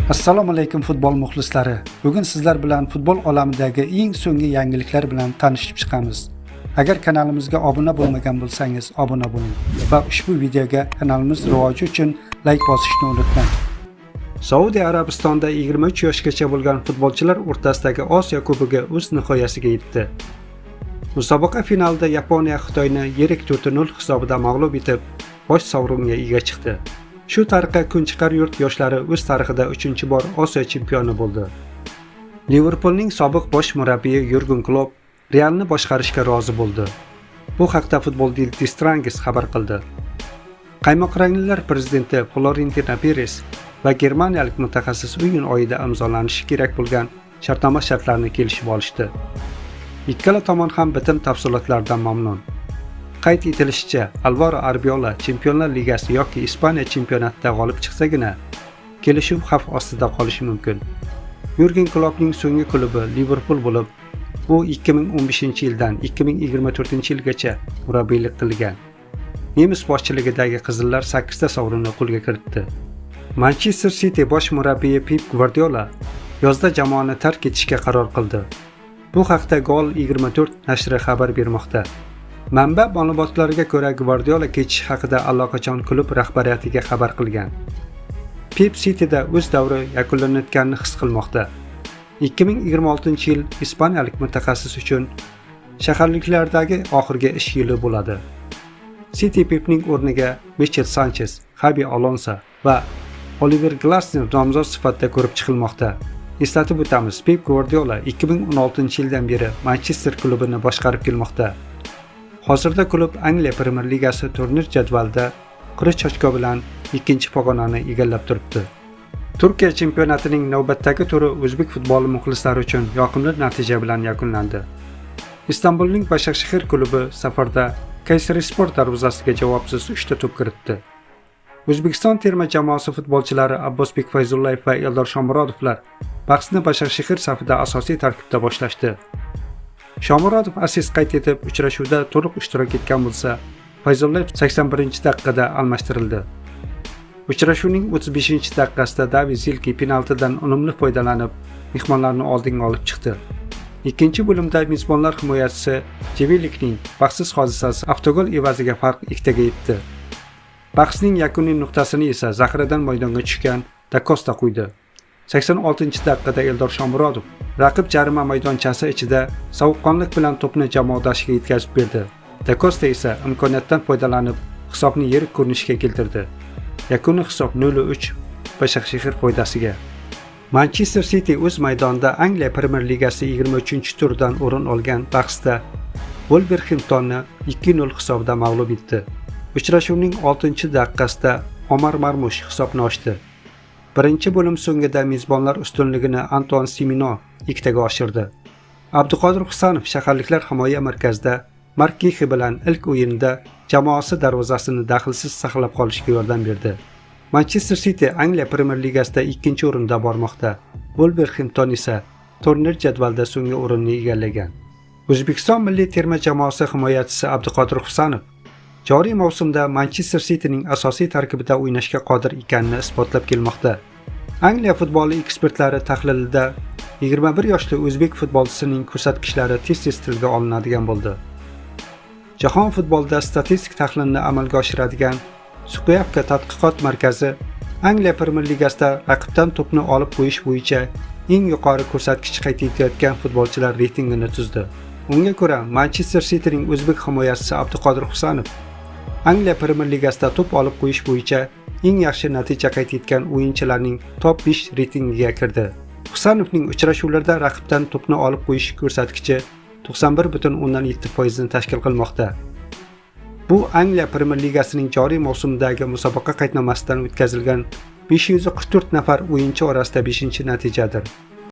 Assalomu alaykum futbol muxlislari. Bugun sizlar bilan futbol olamidagi eng so'nggi yangiliklar bilan tanishib chiqamiz. Agar kanalimizga obuna bo'lmagan bo'lsangiz, obuna bo'ling va ushbu videoga kanalimiz rivoji uchun like bosishni unutmang. Saudiya Arabistonda 23 yoshgacha bo'lgan futbolchilar o'rtasidagi Osiyo Kubogi o'z nihoyasiga yetdi. Musobaqa finalida Yaponiya Xitoyni yirik 4-0 hisobida mag'lub etib, bosh sovringa ega chiqdi. Shu tariqa kunchiqar yurt yoshlari o'z tarixida 3-bor Osiyo chempioni bo'ldi. Liverpoolning sobiq bosh murabbiyi Yurgen Klopp Realni boshqarishga rozi bo'ldi. Bu haqda Football Die Strangis xabar qildi. Qaymoq ranglilar prezidenti Florentino Perez va germaniyalik mutaxassis iyun oyida imzolanishi kerak bo'lgan shartnoma shartlarini kelishib olishdi. Ikkala tomon ham bitim tafsilotlaridan mamnun. Qayd etilishicha, Alvaro Arbiola Chempionlar Ligasi yoki Ispaniya chempionatida g'olib chiqsagina kelishuv xavf ostida qolishi mumkin. Yurgen Kloppning so'nggi klubi Liverpool bo'lib, u 2015-yildan 2024-yilgacha murabbiylik qilgan. Nemis boshchiligidagi qizillar 8 ta sovrinni qo'lga kiritdi. Manchester City bosh murabbiyi Pep Guardiola yozda jamoani tark etishga qaror qildi. Bu haqda Goal 24 nashri xabar bermoqda. Manba ma'lumotlariga ko'ra, Guardiola ketish haqida allaqachon klub rahbariyatiga xabar qilgan. Pep Cityda o'z davri yakunlanayotganini his qilmoqda. 2026-yil ispaniyalik mutaxassis uchun shaharliklardagi oxirgi ish yili bo'ladi. City Pepning o'rniga Michel Sanchez, Xabi Alonso va Oliver Glasner nomzod sifatida ko'rib chiqilmoqda. Eslatib o'tamiz, Pep Guardiola 2016-yildan beri Manchester klubini boshqarib kelmoqda. Hozirda klub Angliya Premier Ligasi turnir jadvalida qirich ochko bilan 2-pog'onani egallab turibdi. Turkiya chempionatining navbatdagi turi o'zbek futboli muxlislari uchun yoqimli natija bilan yakunlandi. Istanbulning Başakşehir klubi safarda Kayserispor darvozasiga javobsiz 3 ta to'p kiritdi. O'zbekiston terma jamoasi futbolchilari Abbosbek Fayzullayev va Eldor Shomurodovlar bahsni Başakşehir safida asosiy tarkibda boshlashdi. Shomurodov assist qayd etib, uchrashuvda to'liq ishtirok etgan bo'lsa, Fayzullayev 81-daqiqada almashtirildi. Uchrashuvning 35-daqiqasida David Zilki penaltidan unumli foydalanib, mehmonlarni oldinga olib chiqdi. Ikkinchi bo'limda mezbonlar himoyachisi Jevelikning baxtsiz hodisasi avtogol evaziga farq 2 ga yetdi. Bahsning yakuniy nuqtasini esa zaxiradan maydonga tushgan Da Costa qo'ydi. 86-daqiqada Eldor Shomurodov raqib jarima maydonchasi ichida sovuqqonlik bilan to'pni jamoadoshiga yetkazib berdi. Da Costa esa imkoniyatdan foydalanib hisobni yirik ko'rinishga keltirdi. Yakuniy hisob 0-3 Başakşehir foydasiga. Manchester City o'z maydonida Angliya Premier Ligasi 23-turdan o'rin olgan bahsda Wolverhamptonni 2-0 hisobda mag'lub etdi. Uchrashuvning 6-daqiqasida Omar Marmush hisobni ochdi. Birinchi bo'lim so'ngida mezbonlar ustunligini Antoine Simino 2 ga oshirdi. Abduqodir Husanov shaharliklar himoya markazida Markihi bilan ilk o'yinda jamoasi darvozasini daxlsiz saqlab qolishga yordam berdi. Manchester City Angliya Premier Ligasida 2-o'rinda bormoqda. Wolverhampton esa turnir jadvalida so'nggi o'rinni egallagan. O'zbekiston milliy terma jamoasi himoyachisi Abduqodir Husanov joriy mavsumda Manchester Cityning asosiy tarkibida o'ynashga qodir ekanini isbotlab kelmoqda. Angliya futboli ekspertlari tahlilida 21 yoshli o'zbek futbolchisining ko'rsatkichlari tez-tez tilga olinadigan bo'ldi. Jahon futbolida statistik tahlilni amalga oshiradigan Sukuyevka tadqiqot markazi Angliya Premier Ligasida raqibdan to'pni olib qo'yish bo'yicha eng yuqori ko'rsatkich qayd etayotgan futbolchilar reytingini tuzdi. Unga ko'ra, Manchester Cityning o'zbek himoyachisi Abduqodir Husanov Angliya Premier Ligasida to'p olib qo'yish bo'yicha eng yaxshi natija qayd etgan o'yinchilarning top 5 reytingiga kirdi. Husanovning uchrashuvlarda raqibdan to'pni olib qo'yish ko'rsatkichi 91.7% ni tashkil qilmoqda. Bu Angliya Premier Ligasining joriy mavsumidagi musobaqa qaydnomasidan o'tkazilgan 544 nafar o'yinchi orasida 5-natijadir.